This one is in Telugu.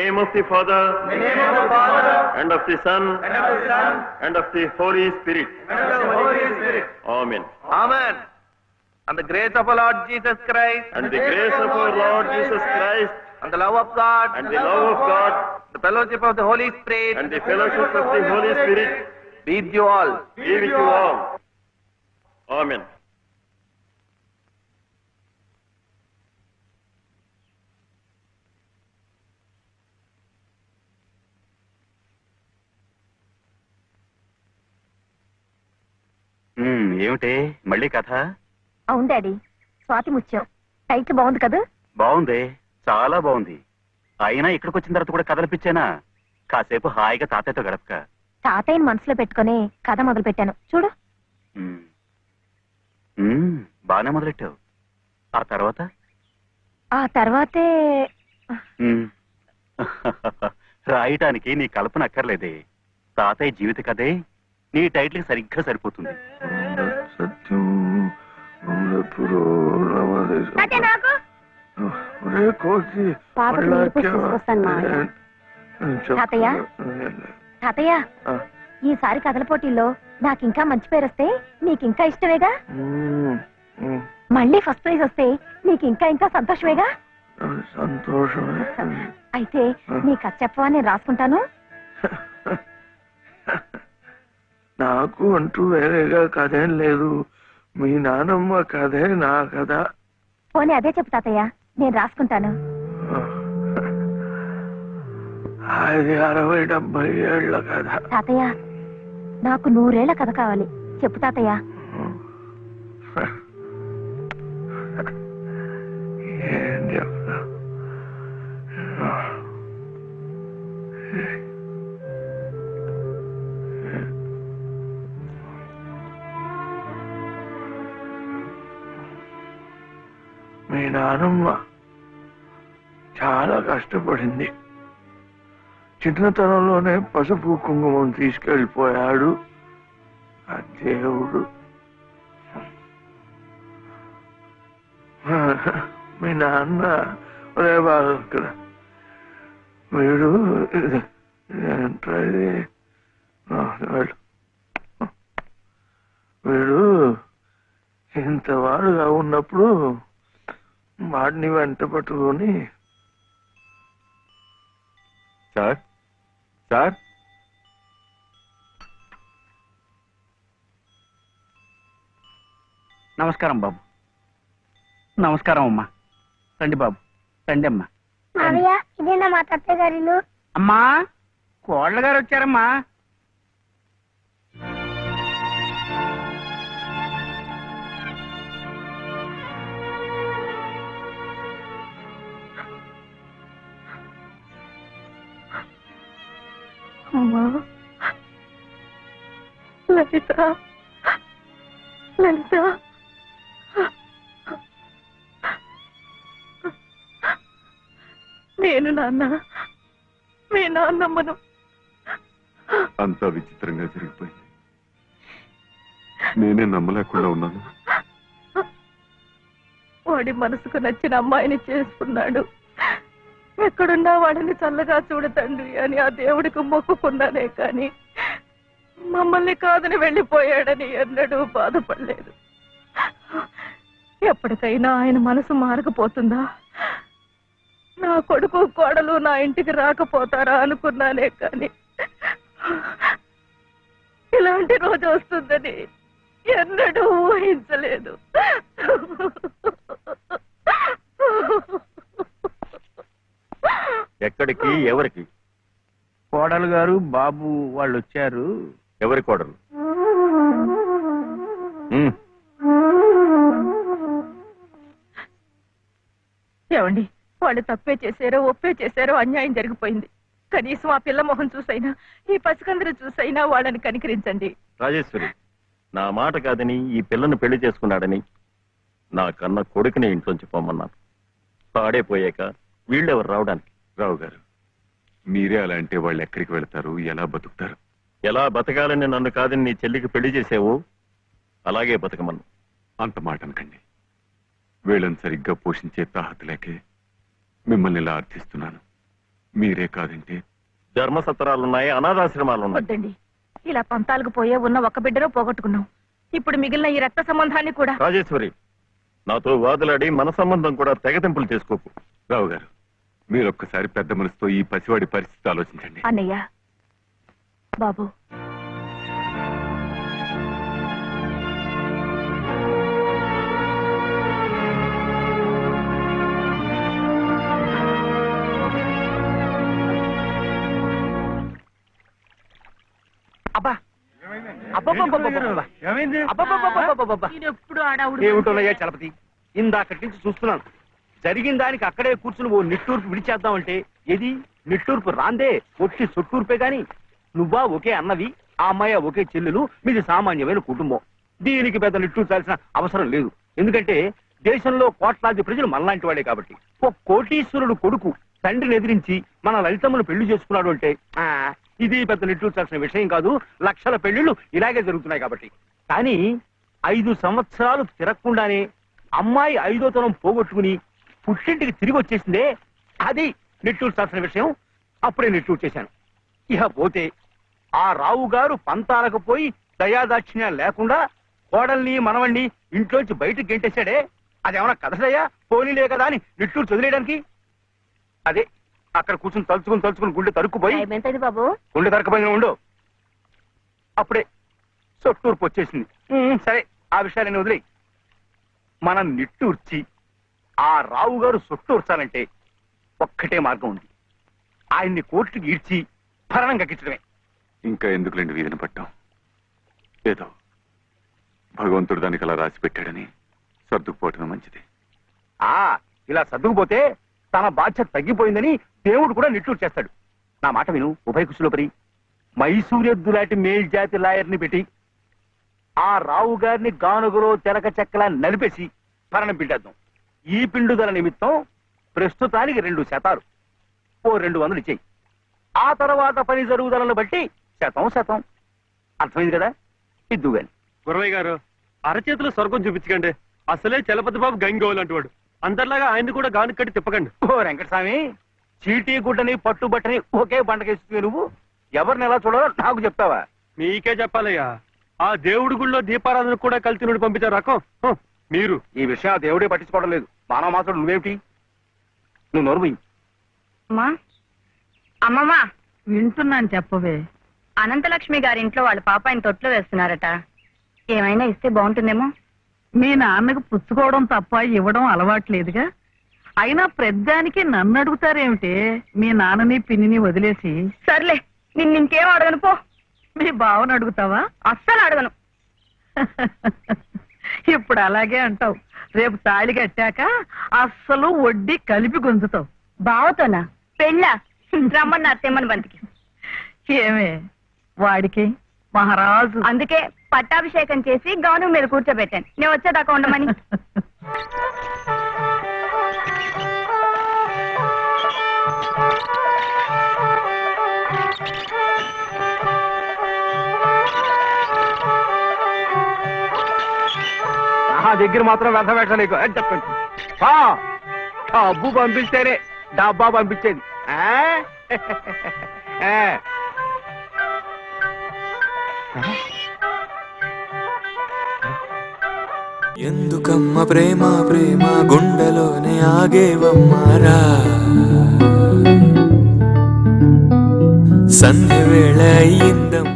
name of the Father, in the name of the Father, and of the Son, and of the Son, and of the Holy Spirit. and of the Holy Spirit. Amen. Amen. And the grace of our Lord Jesus Christ, And the grace of our Lord Jesus Christ, and the love of God, and the love of God, the fellowship of the Holy Spirit, and the fellowship of the Holy Spirit be with you all. be with you all. Amen. ఏమిటి మళ్ళీ కథ? అవును డాడీ, స్వాతి ముత్యం టైటిల్ బాగుంది కదా? బాగుంది, చాలా బాగుంది. అయినా ఇక్కడికి వచ్చిన తర్వాత కూడా కథలపిచ్చానా? కాసేపు హాయిగా తాతయ్యతో గడపక. తాతయ్యని మనసులో పెట్టుకుని కథ మొదలు పెట్టాను చూడు. బానే మొదలెట్టావు. ఆ తర్వాత? ఆ తర్వాతే రాయటానికి నీ కల్పన అక్కర్లేదే. తాతయ్య జీవిత కథే నీ టైటిల్ సరిగ్గా సరిపోతుంది. తాతయ్య తాతయ్య, ఈసారి కథల పోటీల్లో నాకింకా మంచి పేరు వస్తే నీకింకా ఇష్టమేగా? మళ్ళీ ఫస్ట్ ప్రైజ్ వస్తే నీకింకా ఇంకా సంతోషమేగా? సంతోషమే. అయితే నీ కథ చెప్పవా, నేను రాసుకుంటాను. నాకు అంటూ వేరేగా కథేం లేదు. మీ నానమ్మ కథే నా కథ. పోనీ అదే చెప్పు తాతయ్య, నేను రాసుకుంటాను. అది 60-70 ఏళ్ల కథ. తాతయ్య, నాకు 100 ఏళ్ల కథ కావాలి. చెప్పు తాతయ్య. ఏం చెప్తా? మీ నానమ్మ చాలా కష్టపడింది. చిన్నతనంలోనే పసుపు కుంకుమం తీసుకెళ్ళిపోయాడు ఆ దేవుడు. మీ నాన్న ఒరే బాగా ఇక్కడ వీడు ఏంట్రా ఇది? వీడు ఇంత వాడుగా ఉన్నప్పుడు వాడిని వెంట పట్టుకొని సార్ సార్ నమస్కారం బాబు. నమస్కారం అమ్మా. రండి బాబు, రండి అమ్మా. ఇదేనా మా తాతయ్య గారి ఇల్లు? అమ్మా, కోళ్ళ గారు వచ్చారమ్మా. అమ్మా లలిత, లలిత, నేను నాన్న, మీ నాన్నమ్మను. అంతా విచిత్రంగా జరిగిపోయింది. నేనే నమ్మలేకుండా ఉన్నాను. వాడి మనసుకు నచ్చిన అమ్మాయిని చేసుకున్నాడు. ఎక్కడున్నా వాడిని చల్లగా చూడు తండ్రి అని ఆ దేవుడికి మొక్కుకున్నానే కాని మమ్మల్ని కాదని వెళ్ళిపోయాడని ఎన్నడూ బాధపడలేదు. ఎప్పటికైనా ఆయన మనసు మారకపోతుందా? నా కొడుకు కోడలు నా ఇంటికి రాకపోతారా అనుకున్నానే కాని ఇలాంటి రోజు వస్తుందని ఎన్నడూ ఊహించలేదు. ఎక్కడికి? ఎవరికి? కోడలు గారు బాబు వాళ్ళు వచ్చారు. ఎవరి కోడలు? ఏమండి, వాళ్ళు తప్పే చేశారో ఒప్పే చేశారో అన్యాయం జరిగిపోయింది. కనీసం ఆ పిల్ల మొహం చూసైనా ఈ పసికందరు చూసైనా వాళ్ళని కనికరించండి. రాజేశ్వరి, నా మాట కాదని ఈ పిల్లను పెళ్లి చేసుకున్నాడని నా కన్న కొడుకుని ఇంట్లోంచి పొమ్మన్నాను. పాడైపోయాక వీళ్ళెవరు రావడానికి? రావు గారు, మీరే అలా అంటే వాళ్ళు ఎక్కడికి వెళ్తారు, ఎలా బతుకుతారు? ఎలా బతకాలని నన్ను కాదని నీ చెల్లికి పెళ్లి చేసావు, అలాగే బతకమన్ను. అంత మాట అనకండి. వీళ్ళని సరిగ్గా పోషించే తాహత లేకే మిమ్మల్ని ఇలా అర్థిస్తున్నాను. మీరే కాదంటే ధర్మసత్రాలున్నాయి, అనాథాశ్రమాలున్నాయి. వద్దండి, ఇలా పంతాలకు పోయే ఉన్న ఒక్క బిడ్డలో పోగొట్టుకున్నాం. ఇప్పుడు మిగిలిన ఈ రక్త సంబంధాన్ని కూడా. రాజేశ్వరి, నాతో వాదులాడి మన సంబంధం కూడా తెగతింపులు చేసుకోకు. రావు గారు, మీరొక్కసారి పెద్ద మనసుతో ఈ పసివాడి పరిస్థితి ఆలోచించండి. అన్నయ్య, బాబు, అబ్బా అబ్బబ్బబ్బబ్బబ్బబ్బ. అబ్బబ్బబ్బబ్బబ్బబ్బ. ఎప్పుడు ఆడావుడు ఏమిటోనయ్యా చలపతి, ఇందాకటి నుంచి చూస్తున్నాను. జరిగిన దానికి అక్కడే కూర్చుని ఓ నిట్టూర్పు విడిచేద్దామంటే ఏది నిట్టూర్పు రాందే, ఒట్టి సొట్టూర్పే గాని. నువ్వా ఒకే అన్నవి, ఆ అమ్మాయి ఒకే చెల్లెలు, మీది సామాన్యమైన కుటుంబం. దీనికి పెద్ద నిట్టూర్చాల్సిన అవసరం లేదు. ఎందుకంటే దేశంలో కోట్లాది ప్రజలు మనలాంటి వాడే కాబట్టి. ఒక కోటీశ్వరుడు కొడుకు తండ్రిని ఎదిరించి మన లలితమ్మను పెళ్లి చేసుకున్నాడు అంటే ఇది పెద్ద నిట్టూర్చాల్సిన విషయం కాదు. లక్షల పెళ్లిళ్ళు ఇలాగే జరుగుతున్నాయి కాబట్టి. కానీ 5 సంవత్సరాలు తిరగకుండానే అమ్మాయి 5వ తరం పోగొట్టుకుని పుట్టింటికి తిరిగి వచ్చేసిందే, అది నిట్టూర్చాల్సిన విషయం. అప్పుడే నిట్టూరు చేశాను. ఇక పోతే ఆ రావు గారు పంతాలకు పోయి దయాదాక్షిణ్యాలు లేకుండా కోడల్ని మనవణ్ణి ఇంట్లోంచి బయటకు గెంటేశాడే, అదేమన్నా కథదయ్యా, పోనీలే కదా అని నిట్టూరు చదిలేయడానికి. అదే అక్కడ కూర్చుని తలుచుకుని గుండె తరుక్కుపోయి, బాబు, గుండె తరకపోయిన ఉండు, అప్పుడే సొట్టూర్పు వచ్చేసింది. సరే, ఆ విషయాలన్నీ వదిలేయి. మనం నిట్టూర్చి ఆ రావు గారు సొట్టూర్చాలంటే ఒక్కటే మార్గం ఉంది. ఆయన్ని కోర్టుకి ఈడ్చి భరణం కక్కించడమే. ఇంకా ఎందుకులేండి వీధిని పట్టాం. ఏదో భగవంతుడు దానికి అలా రాసి పెట్టాడని సర్దుకుపోవటం మంచిది. ఇలా సర్దుకుపోతే తన బాధ్యత తగ్గిపోయిందని దేవుడు కూడా నిట్టూరు చేస్తాడు. నా మాట విను ఉభయ కుశలోపరి. మైసూరెద్దు లాంటి మేల్జాతి లాయర్ని పెట్టి ఆ రావు గారిని గానుగులో తెలక చెక్కలా నలిపేసి భరణం పిండేద్దాం. ఈ పిండుదల నిమిత్తం ప్రస్తుతానికి 2 శాతాలు, ఓ 200 ఇచ్చేయి. ఆ తర్వాత పని జరుగుదలను బట్టి శాతం. అర్థమైంది కదా? ఇద్దు గాని. గురవయ్య గారు, అరచేతిలో స్వర్గం చూపించకండి. అసలే చలపతి బాబు గంగోలు వాడు. అందరిలాగా ఆయన కూడా గాను కట్టి తిప్పకండి. ఓ వెంకటస్వామి, చీటీ గుడ్డని పట్టుబట్టని ఒకే బండకేస్తుంది. నువ్వు ఎవరిని ఎలా చూడాలో నాకు చెప్తావా? మీకే చెప్పాలయ్యా. ఆ దేవుడి గుళ్ళో దీపారాధన కూడా కలిసి నుండి పంపించారు రకం మీరు. ఈ విషయం ఆ దేవుడే పట్టించుకోవడం లేదు. మానవ మాత్రం నువ్వేమిటి? నువ్వు నోరు మూయి. అమ్మమ్మా, వింటున్నాను, చెప్పవే. అనంతలక్ష్మి గారింట్లో వాళ్ళ పాప ఆయన తొట్లో వేస్తున్నారట. ఏమైనా ఇస్తే బాగుంటుందేమో. మీ నాన్నకు పుచ్చుకోవడం తప్ప ఇవ్వడం అలవాట్లేదుగా. అయినా ప్రద్దానికి నన్ను అడుగుతారేమిటే? మీ నాన్నని పిన్నిని వదిలేసి. సర్లే, నిన్నింకేం అడగను పో. మీ బావను అడుగుతావా? అస్సలు అడగను. ఇప్పుడు అలాగే అంటావు. రేపు తాళి కట్టాక అస్సలు వడ్డీ కలిపి గుంజుతావు. బావతోనా? పెళ్ళా? రమ్మన్న తెమ్మని బంతికి. ఏమే వాడికి మహారాజు. అందుకే పట్టాభిషేకం చేసి గౌను మీద కూర్చోబెట్టాను. నేను వచ్చేదాకా ఉండమని. నా దగ్గర మాత్రం వ్యర్థ వేషాలు నీకు అని చెప్పండి. డబ్బు పంపిస్తేనే డబ్బా పంపించేది. ఎందుకమ్మ ప్రేమ ప్రేమ గుండెలోనే ఆగేవమ్మారా, సంధ్య వేళ అయ్యిందమ్మ.